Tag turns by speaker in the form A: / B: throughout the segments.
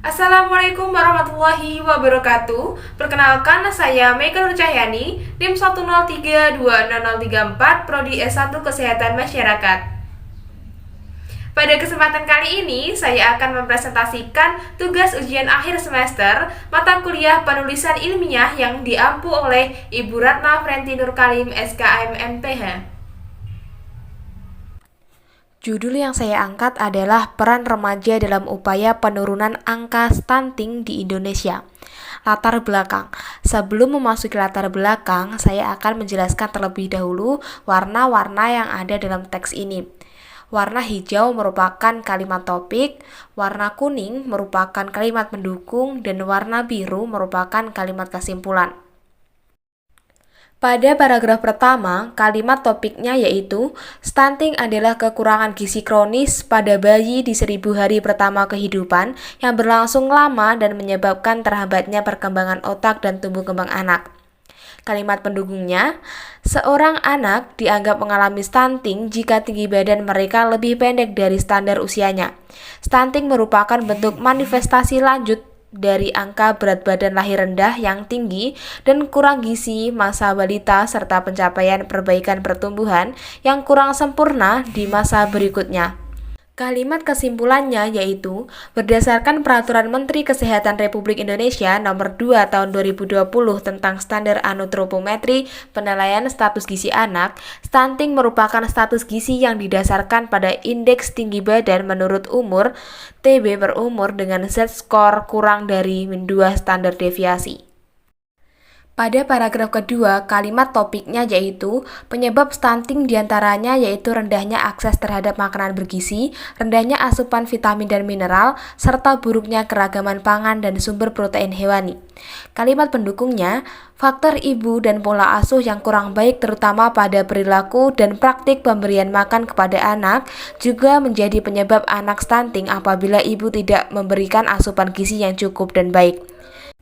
A: Assalamualaikum warahmatullahi wabarakatuh. Perkenalkan, saya Mega Nur Cahyani, NIM 103200034, Prodi S1 Kesehatan Masyarakat. Pada kesempatan kali ini, saya akan mempresentasikan tugas ujian akhir semester mata kuliah penulisan ilmiah yang diampu oleh Ibu Ratna Frenti Nurkalim, SKM MPH.
B: Judul yang saya angkat adalah peran remaja dalam upaya penurunan angka stunting di Indonesia. Latar belakang. Sebelum memasuki latar belakang, saya akan menjelaskan terlebih dahulu warna-warna yang ada dalam teks ini. Warna hijau merupakan kalimat topik, warna kuning merupakan kalimat pendukung, dan warna biru merupakan kalimat kesimpulan. Pada paragraf pertama, kalimat topiknya yaitu stunting adalah kekurangan gizi kronis pada bayi di 1000 hari pertama kehidupan yang berlangsung lama dan menyebabkan terhambatnya perkembangan otak dan tumbuh kembang anak. Kalimat pendukungnya, seorang anak dianggap mengalami stunting jika tinggi badan mereka lebih pendek dari standar usianya. Stunting merupakan bentuk manifestasi lanjut dari angka berat badan lahir rendah yang tinggi dan kurang gizi masa balita serta pencapaian perbaikan pertumbuhan yang kurang sempurna di masa berikutnya. Kalimat kesimpulannya yaitu, berdasarkan Peraturan Menteri Kesehatan Republik Indonesia Nomor 2 Tahun 2020 tentang Standar Anutropometri Penilaian Status Gizi Anak, stunting merupakan status gizi yang didasarkan pada indeks tinggi badan menurut umur, TB per umur dengan Z-score kurang dari 2 standar deviasi. Pada paragraf kedua, kalimat topiknya yaitu penyebab stunting diantaranya yaitu rendahnya akses terhadap makanan bergizi, rendahnya asupan vitamin dan mineral, serta buruknya keragaman pangan dan sumber protein hewani. Kalimat pendukungnya, faktor ibu dan pola asuh yang kurang baik terutama pada perilaku dan praktik pemberian makan kepada anak juga menjadi penyebab anak stunting apabila ibu tidak memberikan asupan gizi yang cukup dan baik.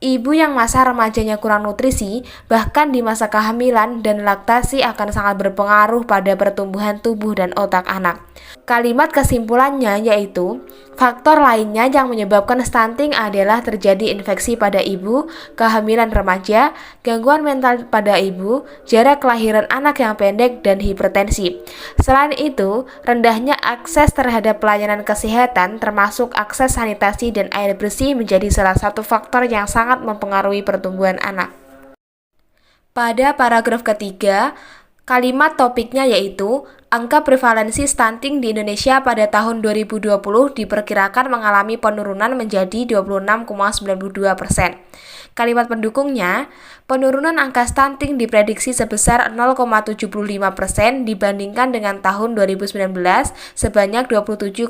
B: Ibu yang masa remajanya kurang nutrisi, bahkan di masa kehamilan dan laktasi akan sangat berpengaruh pada pertumbuhan tubuh dan otak anak. Kalimat kesimpulannya yaitu, faktor lainnya yang menyebabkan stunting adalah terjadi infeksi pada ibu, kehamilan remaja, gangguan mental pada ibu, jarak kelahiran anak yang pendek, dan hipertensi. Selain itu, rendahnya akses terhadap pelayanan kesehatan termasuk akses sanitasi dan air bersih menjadi salah satu faktor yang sangat mempengaruhi pertumbuhan anak. Pada paragraf ketiga, kalimat topiknya yaitu angka prevalensi stunting di Indonesia pada tahun 2020 diperkirakan mengalami penurunan menjadi 26,92%. Kalimat pendukungnya, penurunan angka stunting diprediksi sebesar 0,75% dibandingkan dengan tahun 2019 sebanyak 27,67%.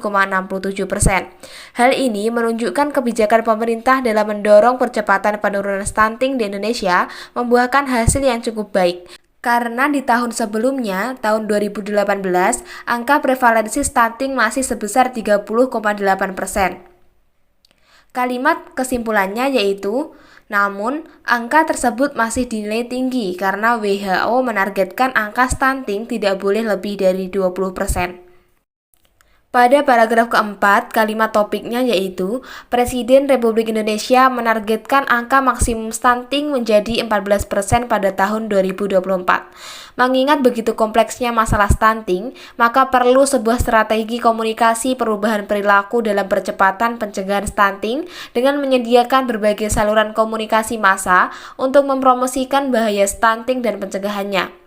B: Hal ini menunjukkan kebijakan pemerintah dalam mendorong percepatan penurunan stunting di Indonesia membuahkan hasil yang cukup baik. Karena di tahun sebelumnya, tahun 2018, angka prevalensi stunting masih sebesar 30,8%. Kalimat kesimpulannya yaitu, namun angka tersebut masih dinilai tinggi karena WHO menargetkan angka stunting tidak boleh lebih dari 20%. Pada paragraf keempat, kalimat topiknya yaitu Presiden Republik Indonesia menargetkan angka maksimum stunting menjadi 14% pada tahun 2024. Mengingat begitu kompleksnya masalah stunting, maka perlu sebuah strategi komunikasi perubahan perilaku dalam percepatan pencegahan stunting dengan menyediakan berbagai saluran komunikasi massa untuk mempromosikan bahaya stunting dan pencegahannya.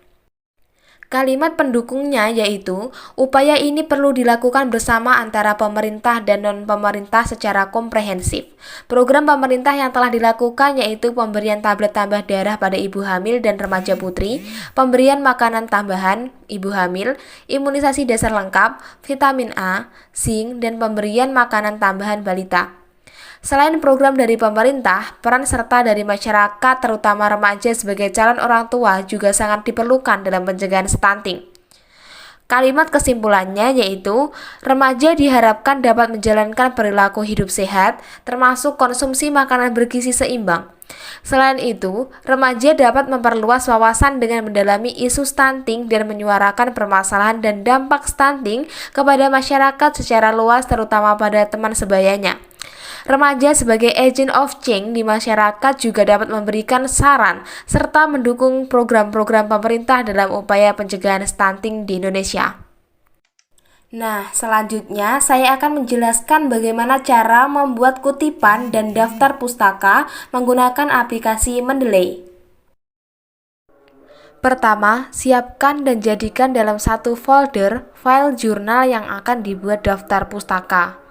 B: Kalimat pendukungnya yaitu, upaya ini perlu dilakukan bersama antara pemerintah dan non-pemerintah secara komprehensif. Program pemerintah yang telah dilakukan yaitu pemberian tablet tambah darah pada ibu hamil dan remaja putri, pemberian makanan tambahan ibu hamil, imunisasi dasar lengkap, vitamin A, zinc, dan pemberian makanan tambahan balita. Selain program dari pemerintah, peran serta dari masyarakat terutama remaja sebagai calon orang tua juga sangat diperlukan dalam pencegahan stunting. Kalimat kesimpulannya yaitu, remaja diharapkan dapat menjalankan perilaku hidup sehat, termasuk konsumsi makanan bergizi seimbang. Selain itu, remaja dapat memperluas wawasan dengan mendalami isu stunting dan menyuarakan permasalahan dan dampak stunting kepada masyarakat secara luas terutama pada teman sebayanya. Remaja sebagai agent of change di masyarakat juga dapat memberikan saran serta mendukung program-program pemerintah dalam upaya pencegahan stunting di Indonesia. Nah, selanjutnya saya akan menjelaskan bagaimana cara membuat kutipan dan daftar pustaka menggunakan aplikasi Mendeley. Pertama, siapkan dan jadikan dalam satu folder file jurnal yang akan dibuat daftar pustaka.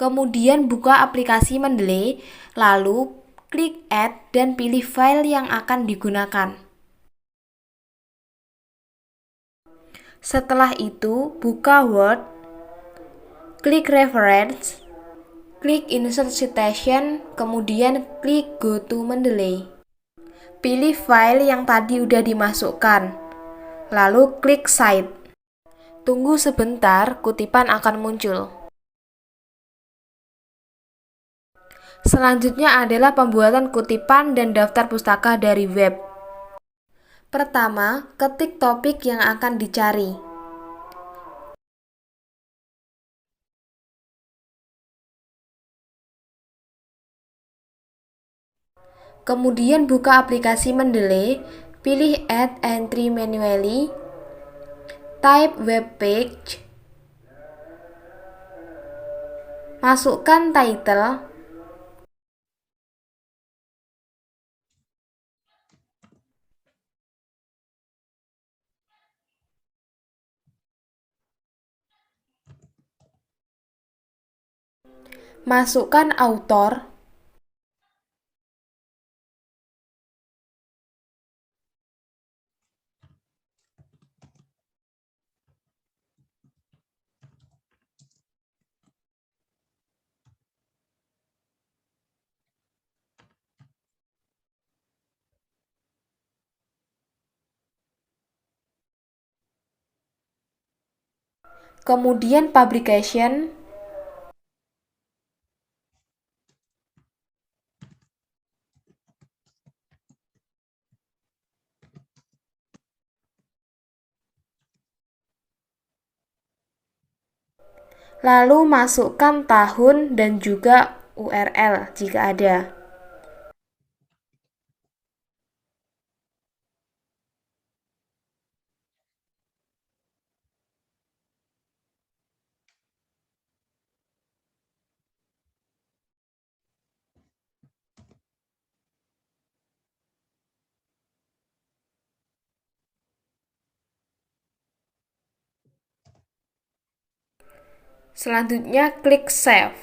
B: Kemudian buka aplikasi Mendeley, lalu klik Add dan pilih file yang akan digunakan. Setelah itu, buka Word, klik Reference, klik Insert Citation, kemudian klik Go to Mendeley. Pilih file yang tadi udah dimasukkan, lalu klik Cite. Tunggu sebentar, kutipan akan muncul. Selanjutnya adalah pembuatan kutipan dan daftar pustaka dari web. Pertama, ketik topik yang akan dicari. Kemudian buka aplikasi Mendeley, pilih Add Entry Manually, type web page, masukkan title, masukkan author, kemudian publication, lalu masukkan tahun dan juga URL jika ada. Selanjutnya klik Save.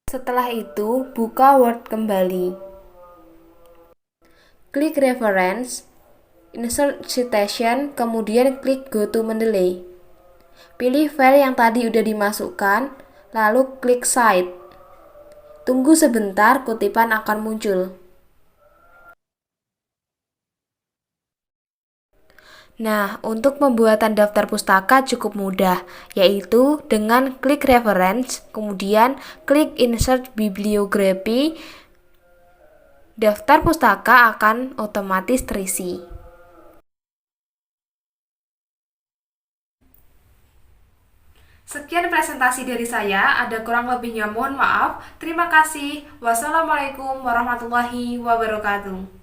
B: Setelah itu, buka Word kembali. Klik Reference, Insert Citation, kemudian klik Go to Mendeley. Pilih file yang tadi udah dimasukkan, lalu klik Cite. Tunggu sebentar, kutipan akan muncul. Nah, untuk pembuatan daftar pustaka cukup mudah, yaitu dengan klik Reference, kemudian klik Insert Bibliography, daftar pustaka akan otomatis terisi.
A: Sekian presentasi dari saya, ada kurang lebihnya mohon maaf. Terima kasih. Wassalamualaikum warahmatullahi wabarakatuh.